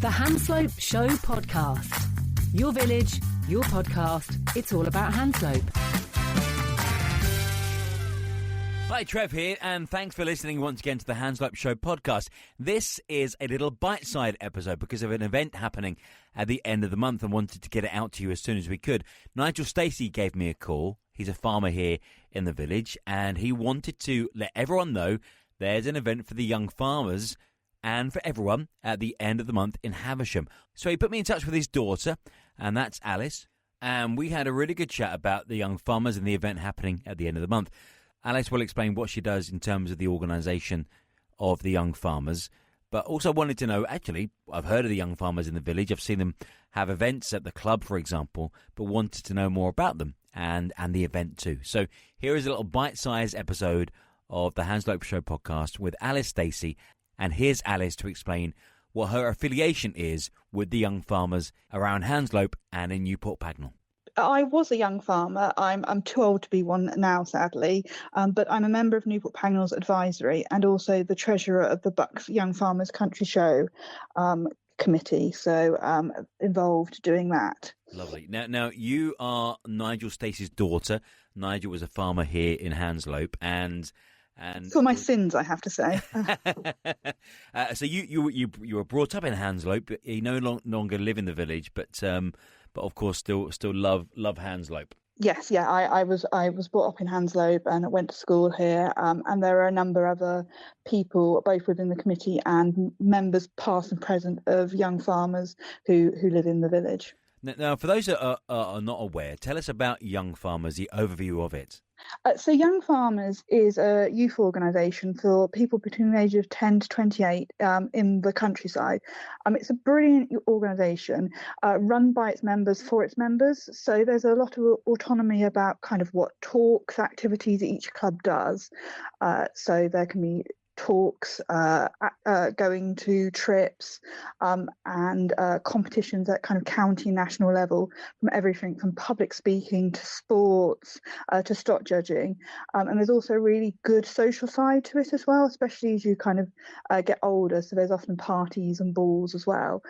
The Hanslope Show podcast. Your village, your podcast. It's all about Hanslope. Hi, Trev here, and thanks for listening once again to the Hanslope Show podcast. This is a little bite-sized episode because of an event happening at the end of the month and wanted to get it out to you as soon as we could. Nigel Stacey gave me a call. He's a farmer here in the village, and he wanted to let everyone know there's an event for the young farmers and for everyone at the end of the month in Havisham. So he put me in touch with his daughter, and that's Alice, and we had a really good chat about the young farmers and the event happening at the end of the month. Alice will explain what she does in terms of the organisation of the young farmers, but also wanted to know, actually, I've heard of the young farmers in the village, I've seen them have events at the club, for example, but wanted to know more about them and the event too. So here is a little bite-sized episode of the Hanslope Show podcast with Alice Stacey, and here's Alice to explain what her affiliation is with the young farmers around Hanslope and in Newport Pagnell. I was a young farmer. I'm too old to be one now, sadly, but I'm a member of Newport Pagnell's advisory and also the treasurer of the Bucks Young Farmers Country Show committee, so involved doing that. Lovely. Now you are Nigel Stacey's daughter. Nigel was a farmer here in Hanslope, and for my sins, I have to say. So you were brought up in Hanslope. You no longer live in the village, but of course still love Hanslope. Yes, yeah. I was brought up in Hanslope and went to school here. And there are a number of other people, both within the committee and members past and present of young farmers who live in the village. Now, for those that are not aware, tell us about Young Farmers, the overview of it. So Young Farmers is a youth organisation for people between the age of 10 to 28 in the countryside. It's a brilliant organisation run by its members for its members. So there's a lot of autonomy about kind of what talks, activities each club does. So there can be talks, going to trips and competitions at kind of county national level, from everything from public speaking to sports to stock judging, and there's also a really good social side to it as well, especially as you kind of get older. So there's often parties and balls as well,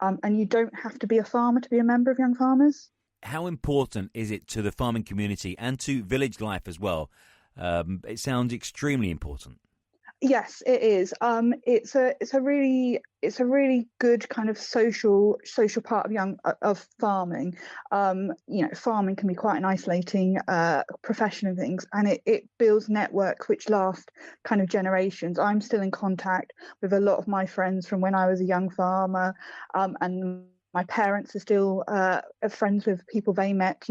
and you don't have to be a farmer to be a member of Young Farmers. How important is it to the farming community and to village life as well? It sounds extremely important. Yes, it is. It's a really good kind of social part of farming. Farming can be quite an isolating profession and things, and it builds networks which last kind of generations. I'm still in contact with a lot of my friends from when I was a young farmer, and my parents are still friends with people they met,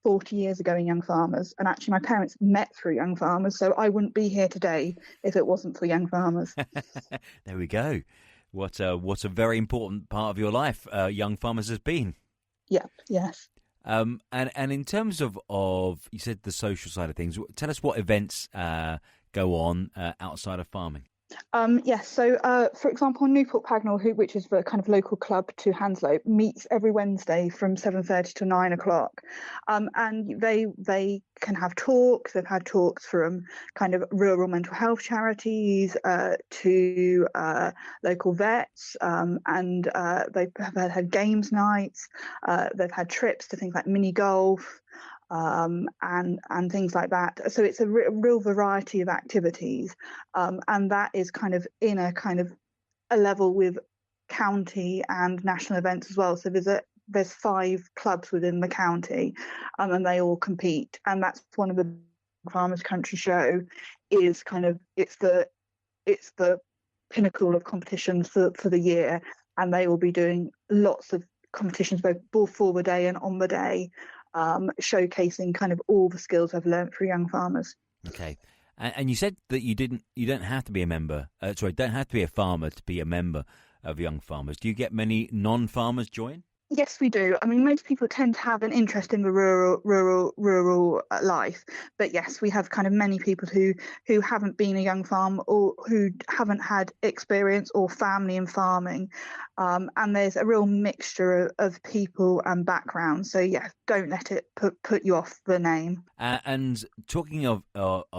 40 years ago in Young Farmers. And actually, my parents met through Young Farmers, so I wouldn't be here today if it wasn't for Young Farmers. There we go. What a very important part of your life Young Farmers has been. Yep. Yes. And in terms of you said the social side of things, tell us what events go on outside of farming. Yes, so for example, Newport Pagnell, which is the kind of local club to Hanslope, meets every Wednesday from 7:30 to 9 o'clock, and they can have talks. They've had talks from kind of rural mental health charities to local vets, and they have had games nights. They've had trips to things like mini golf. And things like that. So it's a real variety of activities, and that is kind of in a kind of a level with county and national events as well. So there's 5 clubs within the county, and they all compete. And that's one of the Farmers Country Show is kind of it's the pinnacle of competitions for the year, and they will be doing lots of competitions both before the day and on the day. Showcasing kind of all the skills I've learned through Young Farmers. Okay, and you said that you don't have to be a member. Don't have to be a farmer to be a member of Young Farmers. Do you get many non-farmers join? Yes, we do. I mean, most people tend to have an interest in the rural life, but yes, we have kind of many people who haven't been a young farm or who haven't had experience or family in farming, and there's a real mixture of people and backgrounds. So yeah, don't let it put you off the name. And talking of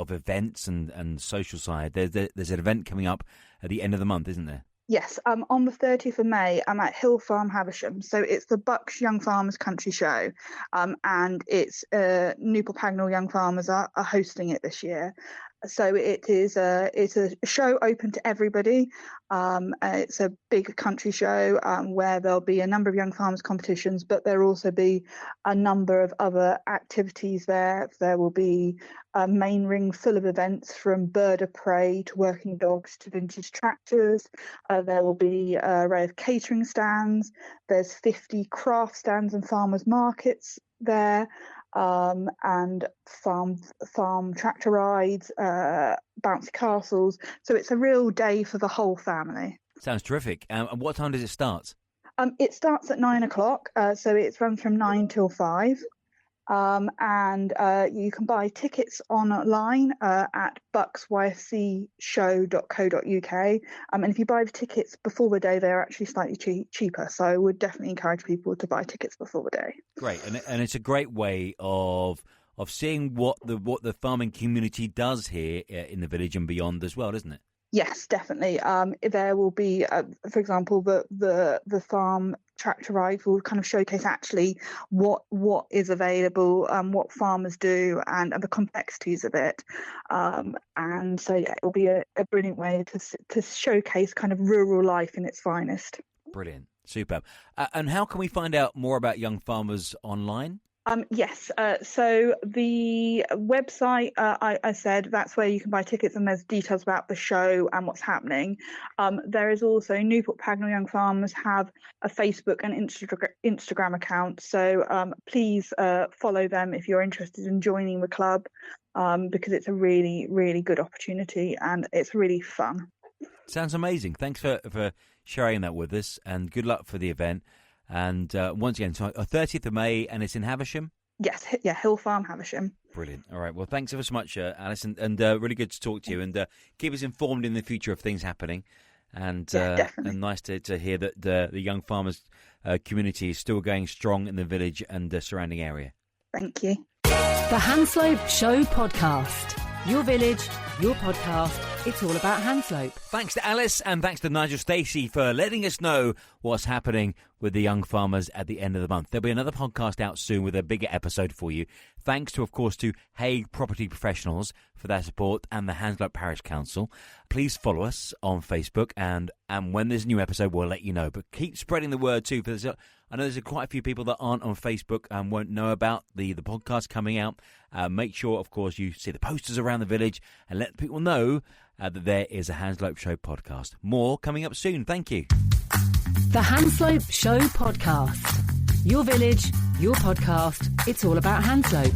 events and social side, there's an event coming up at the end of the month, isn't there? Yes, on the 30th of May, I'm at Hill Farm, Havisham. So it's the Bucks Young Farmers Country Show, and it's Newport Pagnell Young Farmers are hosting it this year. So it's a show open to everybody. It's a big country show where there'll be a number of young farmers competitions, but there'll also be a number of other activities there. There will be a main ring full of events, from bird of prey to working dogs to vintage tractors. There will be an array of catering stands. There's 50 craft stands and farmers markets there. And farm tractor rides, bouncy castles. So it's a real day for the whole family. Sounds terrific. And what time does it start? It starts at 9 o'clock, so it runs from 9 till 5. And you can buy tickets online at bucksyfcshow.co.uk. And if you buy the tickets before the day, they're actually slightly cheaper. So I would definitely encourage people to buy tickets before the day. Great, and it's a great way of seeing what the farming community does here in the village and beyond as well, isn't it? Yes, definitely. There will be, for example, the farm tractor ride will kind of showcase actually what is available, what farmers do, and the complexities of it. And so, yeah, it will be a brilliant way to showcase kind of rural life in its finest. Brilliant, superb. And how can we find out more about young farmers online? Yes, so the website, I said, that's where you can buy tickets, and there's details about the show and what's happening. There is also Newport Pagnell Young Farmers have a Facebook and Instagram account, so please follow them if you're interested in joining the club, because it's a really, really good opportunity and it's really fun. Sounds amazing. Thanks for sharing that with us, and good luck for the event. And once again, so 30th of May, and it's in Havisham? Yes, yeah, Hill Farm, Havisham. Brilliant. All right. Well, thanks ever so much, Alice, and really good to talk to you, and keep us informed in the future of things happening. And and nice to hear that the young farmers community is still going strong in the village and the surrounding area. Thank you. The Hanslope Show Podcast. Your village, your podcast. It's all about Hanslope. Thanks to Alice, and thanks to Nigel Stacey for letting us know what's happening with the young farmers at the end of the month. There'll be another podcast out soon with a bigger episode for you. Thanks to, of course, to Hague Property Professionals for their support, and the Hanslope Parish Council. Please follow us on Facebook, and when there's a new episode, we'll let you know. But keep spreading the word too. I know there's quite a few people that aren't on Facebook and won't know about the podcast coming out. Make sure, of course, you see the posters around the village and let people know that there is a Hanslope Show podcast. More coming up soon. Thank you. The Hanslope Show Podcast. Your village, your podcast. It's all about Hanslope.